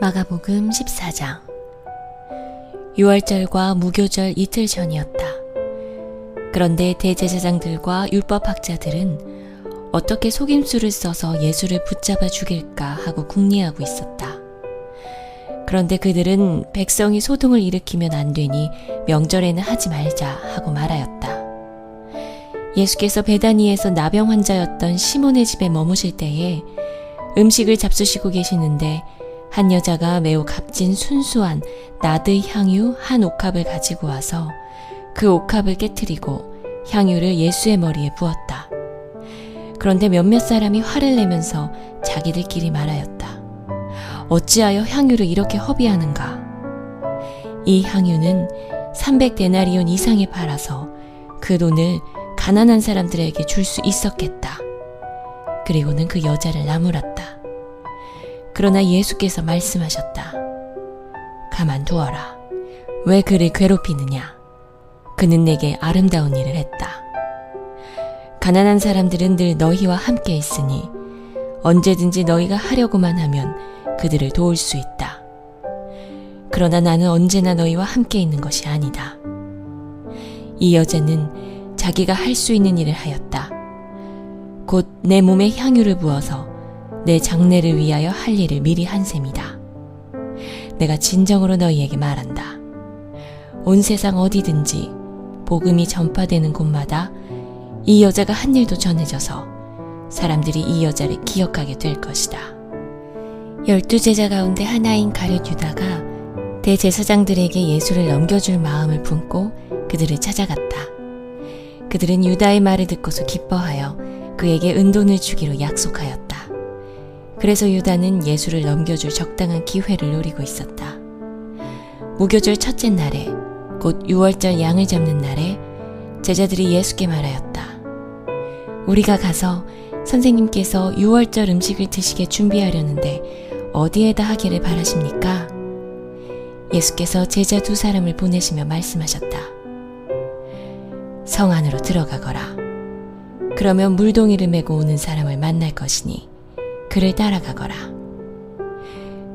마가복음 14장. 유월절과 무교절 이틀 전이었다. 그런데 대제사장들과 율법학자들은 어떻게 속임수를 써서 예수를 붙잡아 죽일까 하고 궁리하고 있었다. 그런데 그들은 백성이 소동을 일으키면 안 되니 명절에는 하지 말자 하고 말하였다. 예수께서 베다니에서 나병 환자였던 시몬의 집에 머무실 때에 음식을 잡수시고 계시는데 한 여자가 매우 값진 순수한 나드 향유 한 옥합을 가지고 와서 그 옥합을 깨트리고 향유를 예수의 머리에 부었다. 그런데 몇몇 사람이 화를 내면서 자기들끼리 말하였다. 어찌하여 향유를 이렇게 허비하는가? 이 향유는 300데나리온 이상에 팔아서 그 돈을 가난한 사람들에게 줄 수 있었겠다. 그리고는 그 여자를 나무랐다. 그러나 예수께서 말씀하셨다. 가만두어라. 왜 그를 괴롭히느냐? 그는 내게 아름다운 일을 했다. 가난한 사람들은 늘 너희와 함께 있으니 언제든지 너희가 하려고만 하면 그들을 도울 수 있다. 그러나 나는 언제나 너희와 함께 있는 것이 아니다. 이 여자는 자기가 할 수 있는 일을 하였다. 곧 내 몸에 향유를 부어서 내 장례를 위하여 할 일을 미리 한 셈이다. 내가 진정으로 너희에게 말한다. 온 세상 어디든지 복음이 전파되는 곳마다 이 여자가 한 일도 전해져서 사람들이 이 여자를 기억하게 될 것이다. 12제자 가운데 하나인 가룟 유다가 대제사장들에게 예수를 넘겨줄 마음을 품고 그들을 찾아갔다. 그들은 유다의 말을 듣고서 기뻐하여 그에게 은돈을 주기로 약속하였다. 그래서 유다는 예수를 넘겨줄 적당한 기회를 노리고 있었다. 무교절 첫째 날에 곧 유월절 양을 잡는 날에 제자들이 예수께 말하였다. 우리가 가서 선생님께서 유월절 음식을 드시게 준비하려는데 어디에다 하기를 바라십니까? 예수께서 제자 2사람을 보내시며 말씀하셨다. 성 안으로 들어가거라. 그러면 물동이를 메고 오는 사람을 만날 것이니 그를 따라가거라.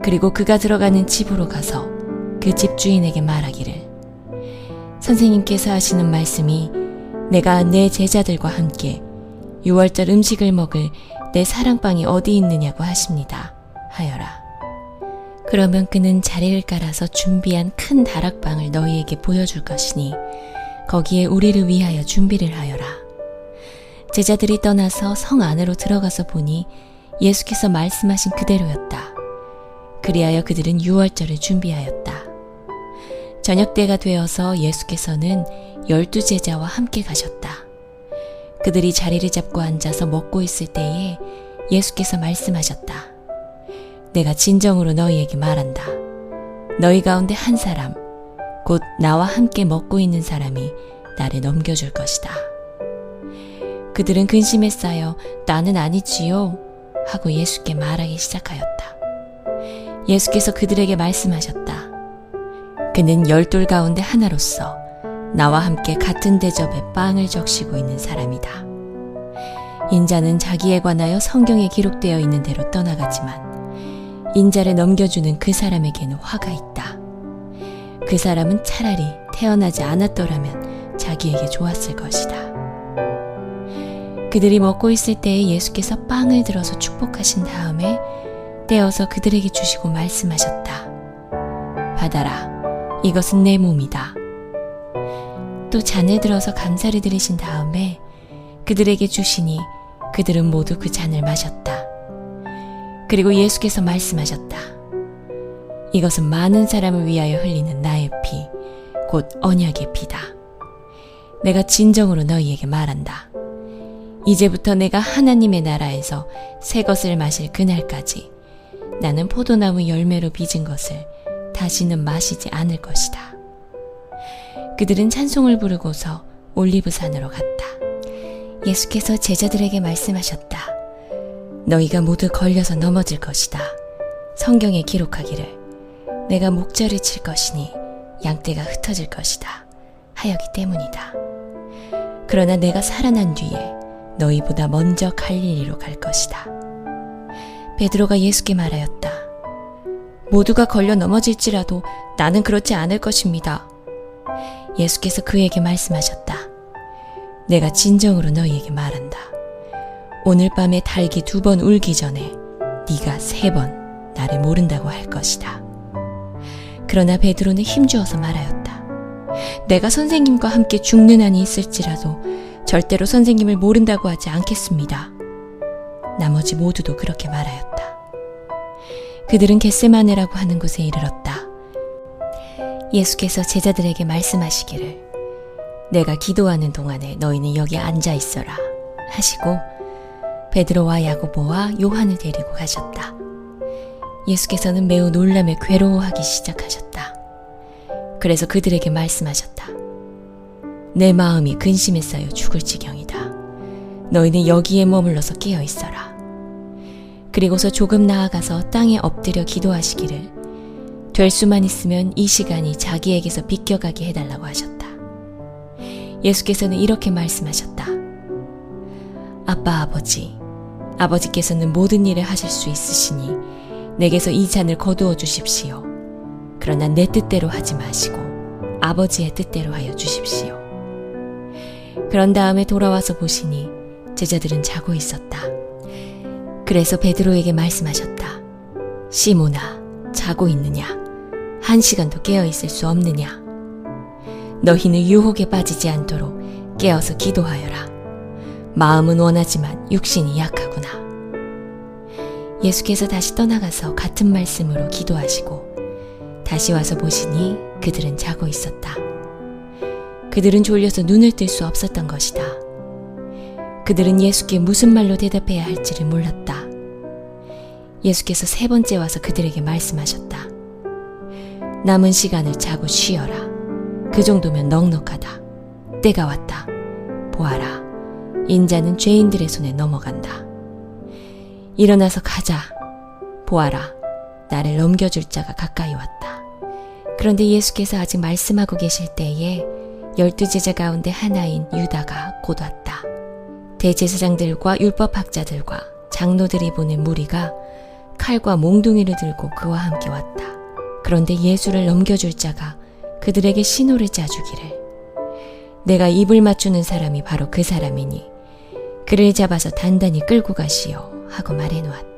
그리고 그가 들어가는 집으로 가서 그 집주인에게 말하기를 선생님께서 하시는 말씀이 내가 내 제자들과 함께 유월절 음식을 먹을 내 사랑방이 어디 있느냐고 하십니다. 하여라. 그러면 그는 자리를 깔아서 준비한 큰 다락방을 너희에게 보여줄 것이니 거기에 우리를 위하여 준비를 하여라. 제자들이 떠나서 성 안으로 들어가서 보니 예수께서 말씀하신 그대로였다. 그리하여 그들은 유월절을 준비하였다. 저녁 때가 되어서 예수께서는 12제자와 함께 가셨다. 그들이 자리를 잡고 앉아서 먹고 있을 때에 예수께서 말씀하셨다. 내가 진정으로 너희에게 말한다. 너희 가운데 한 사람, 곧 나와 함께 먹고 있는 사람이 나를 넘겨줄 것이다. 그들은 근심에 쌓여 나는 아니지요 하고 예수께 말하기 시작하였다. 예수께서 그들에게 말씀하셨다. 그는 12 가운데 하나로서 나와 함께 같은 대접에 빵을 적시고 있는 사람이다. 인자는 자기에 관하여 성경에 기록되어 있는 대로 떠나가지만 인자를 넘겨주는 그 사람에게는 화가 있다. 그 사람은 차라리 태어나지 않았더라면 자기에게 좋았을 것이다. 그들이 먹고 있을 때에 예수께서 빵을 들어서 축복하신 다음에 떼어서 그들에게 주시고 말씀하셨다. 받아라. 이것은 내 몸이다. 또 잔을 들어서 감사를 드리신 다음에 그들에게 주시니 그들은 모두 그 잔을 마셨다. 그리고 예수께서 말씀하셨다. 이것은 많은 사람을 위하여 흘리는 나의 피, 곧 언약의 피다. 내가 진정으로 너희에게 말한다. 이제부터 내가 하나님의 나라에서 새 것을 마실 그날까지 나는 포도나무 열매로 빚은 것을 다시는 마시지 않을 것이다. 그들은 찬송을 부르고서 올리브산으로 갔다. 예수께서 제자들에게 말씀하셨다. 너희가 모두 걸려서 넘어질 것이다. 성경에 기록하기를 내가 목자를 칠 것이니 양떼가 흩어질 것이다 하였기 때문이다. 그러나 내가 살아난 뒤에 너희보다 먼저 갈릴리로 갈 것이다. 베드로가 예수께 말하였다. 모두가 걸려 넘어질지라도 나는 그렇지 않을 것입니다. 예수께서 그에게 말씀하셨다. 내가 진정으로 너희에게 말한다. 오늘 밤에 닭이 2번 울기 전에 네가 3번 나를 모른다고 할 것이다. 그러나 베드로는 힘주어서 말하였다. 내가 선생님과 함께 죽는 한이 있을지라도 절대로 선생님을 모른다고 하지 않겠습니다. 나머지 모두도 그렇게 말하였다. 그들은 겟세마네라고 하는 곳에 이르렀다. 예수께서 제자들에게 말씀하시기를 내가 기도하는 동안에 너희는 여기 앉아 있어라 하시고 베드로와 야고보와 요한을 데리고 가셨다. 예수께서는 매우 놀라며 괴로워하기 시작하셨다. 그래서 그들에게 말씀하셨다. 내 마음이 근심에 쌓여 죽을 지경이다. 너희는 여기에 머물러서 깨어 있어라. 그리고서 조금 나아가서 땅에 엎드려 기도하시기를 될 수만 있으면 이 시간이 자기에게서 비껴가게 해달라고 하셨다. 예수께서는 이렇게 말씀하셨다. 아빠 아버지, 아버지께서는 모든 일을 하실 수 있으시니 내게서 이 잔을 거두어 주십시오. 그러나 내 뜻대로 하지 마시고 아버지의 뜻대로 하여 주십시오. 그런 다음에 돌아와서 보시니 제자들은 자고 있었다. 그래서 베드로에게 말씀하셨다. 시몬아, 자고 있느냐? 1시간도 깨어 있을 수 없느냐? 너희는 유혹에 빠지지 않도록 깨어서 기도하여라. 마음은 원하지만 육신이 약하구나. 예수께서 다시 떠나가서 같은 말씀으로 기도하시고 다시 와서 보시니 그들은 자고 있었다. 그들은 졸려서 눈을 뜰 수 없었던 것이다. 그들은 예수께 무슨 말로 대답해야 할지를 몰랐다. 예수께서 3번째 와서 그들에게 말씀하셨다. 남은 시간을 자고 쉬어라. 그 정도면 넉넉하다. 때가 왔다. 보아라. 인자는 죄인들의 손에 넘어간다. 일어나서 가자. 보아라. 나를 넘겨줄 자가 가까이 왔다. 그런데 예수께서 아직 말씀하고 계실 때에 12제자 가운데 하나인 유다가 곧 왔다. 대제사장들과 율법학자들과 장로들이 보낸 무리가 칼과 몽둥이를 들고 그와 함께 왔다. 그런데 예수를 넘겨줄 자가 그들에게 신호를 짜주기를 내가 입을 맞추는 사람이 바로 그 사람이니 그를 잡아서 단단히 끌고 가시오 하고 말해놓았다.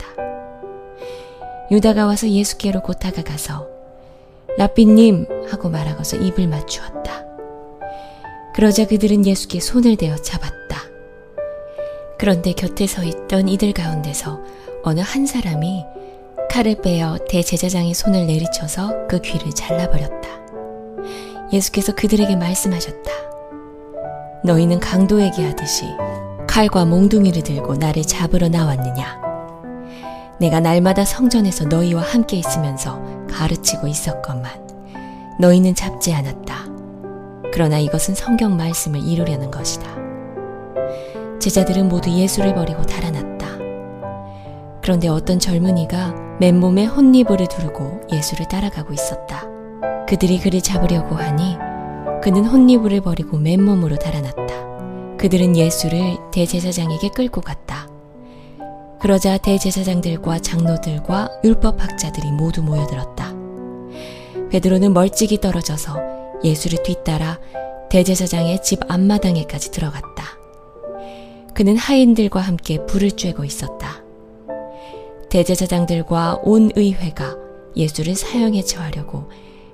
유다가 와서 예수께로 곧 다가가서 랍비님 하고 말하고서 입을 맞추었다. 그러자 그들은 예수께 손을 대어 잡았다. 그런데 곁에 서 있던 이들 가운데서 어느 한 사람이 칼을 빼어 대제사장의 손을 내리쳐서 그 귀를 잘라버렸다. 예수께서 그들에게 말씀하셨다. 너희는 강도에게 하듯이 칼과 몽둥이를 들고 나를 잡으러 나왔느냐? 내가 날마다 성전에서 너희와 함께 있으면서 가르치고 있었건만 너희는 잡지 않았다. 그러나 이것은 성경 말씀을 이루려는 것이다. 제자들은 모두 예수를 버리고 달아났다. 그런데 어떤 젊은이가 맨몸에 혼니부를 두르고 예수를 따라가고 있었다. 그들이 그를 잡으려고 하니 그는 혼니부를 버리고 맨몸으로 달아났다. 그들은 예수를 대제사장에게 끌고 갔다. 그러자 대제사장들과 장로들과 율법학자들이 모두 모여들었다. 베드로는 멀찍이 떨어져서 예수를 뒤따라 대제사장의 집 앞마당에까지 들어갔다. 그는 하인들과 함께 불을 쬐고 있었다. 대제사장들과 온 의회가 예수를 사형에 처하려고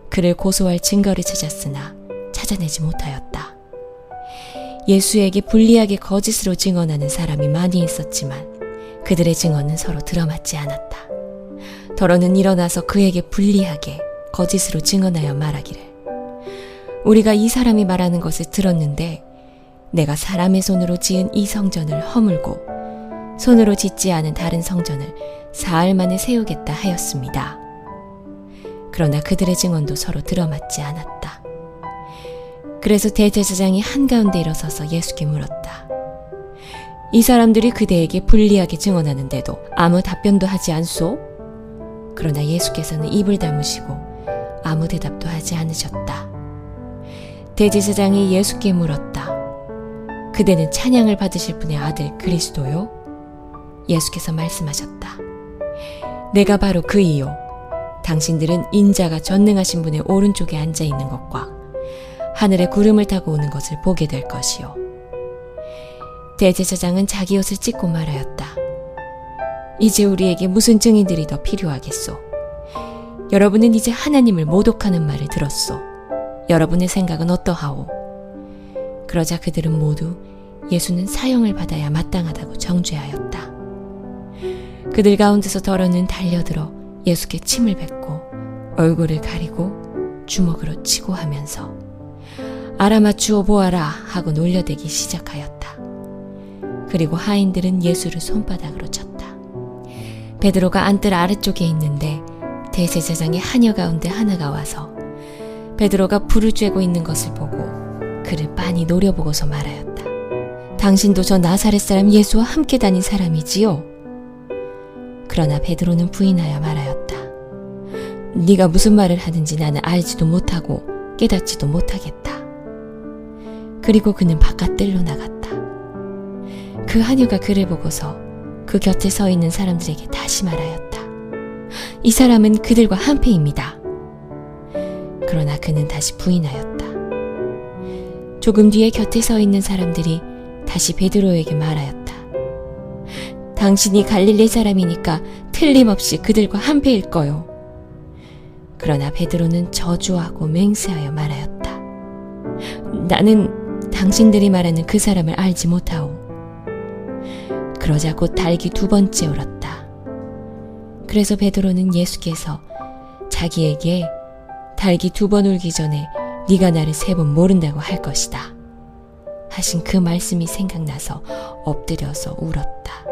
그를 고소할 증거를 찾았으나 찾아내지 못하였다. 예수에게 불리하게 거짓으로 증언하는 사람이 많이 있었지만 그들의 증언은 서로 들어맞지 않았다. 더러는 일어나서 그에게 불리하게 거짓으로 증언하여 말하기를 우리가 이 사람이 말하는 것을 들었는데 내가 사람의 손으로 지은 이 성전을 허물고 손으로 짓지 않은 다른 성전을 사흘 만에 세우겠다 하였습니다. 그러나 그들의 증언도 서로 들어맞지 않았다. 그래서 대제사장이 한가운데 일어서서 예수께 물었다. 이 사람들이 그대에게 불리하게 증언하는데도 아무 답변도 하지 않소? 그러나 예수께서는 입을 다무시고 아무 대답도 하지 않으셨다. 대제사장이 예수께 물었다. 그대는 찬양을 받으실 분의 아들 그리스도요? 예수께서 말씀하셨다. 내가 바로 그이요. 당신들은 인자가 전능하신 분의 오른쪽에 앉아 있는 것과 하늘에 구름을 타고 오는 것을 보게 될 것이요. 대제사장은 자기 옷을 찢고 말하였다. 이제 우리에게 무슨 증인들이 더 필요하겠소? 여러분은 이제 하나님을 모독하는 말을 들었소. 여러분의 생각은 어떠하오? 그러자 그들은 모두 예수는 사형을 받아야 마땅하다고 정죄하였다. 그들 가운데서 더러는 달려들어 예수께 침을 뱉고 얼굴을 가리고 주먹으로 치고 하면서 알아맞추어 보아라 하고 놀려대기 시작하였다. 그리고 하인들은 예수를 손바닥으로 쳤다. 베드로가 안뜰 아래쪽에 있는데 대제사장의 하녀 가운데 하나가 와서 베드로가 불을 쬐고 있는 것을 보고 그를 빤히 노려보고서 말하였다. 당신도 저 나사렛 사람 예수와 함께 다닌 사람이지요? 그러나 베드로는 부인하여 말하였다. 네가 무슨 말을 하는지 나는 알지도 못하고 깨닫지도 못하겠다. 그리고 그는 바깥뜰로 나갔다. 그 하녀가 그를 보고서 그 곁에 서 있는 사람들에게 다시 말하였다. 이 사람은 그들과 한패입니다. 그러나 그는 다시 부인하였다. 조금 뒤에 곁에 서 있는 사람들이 다시 베드로에게 말하였다. 당신이 갈릴리 사람이니까 틀림없이 그들과 한패일 거요. 그러나 베드로는 저주하고 맹세하여 말하였다. 나는 당신들이 말하는 그 사람을 알지 못하오. 그러자 곧 닭이 2번째 울었다. 그래서 베드로는 예수께서 자기에게 닭이 2번 울기 전에 네가 나를 3번 모른다고 할 것이다 하신 그 말씀이 생각나서 엎드려서 울었다.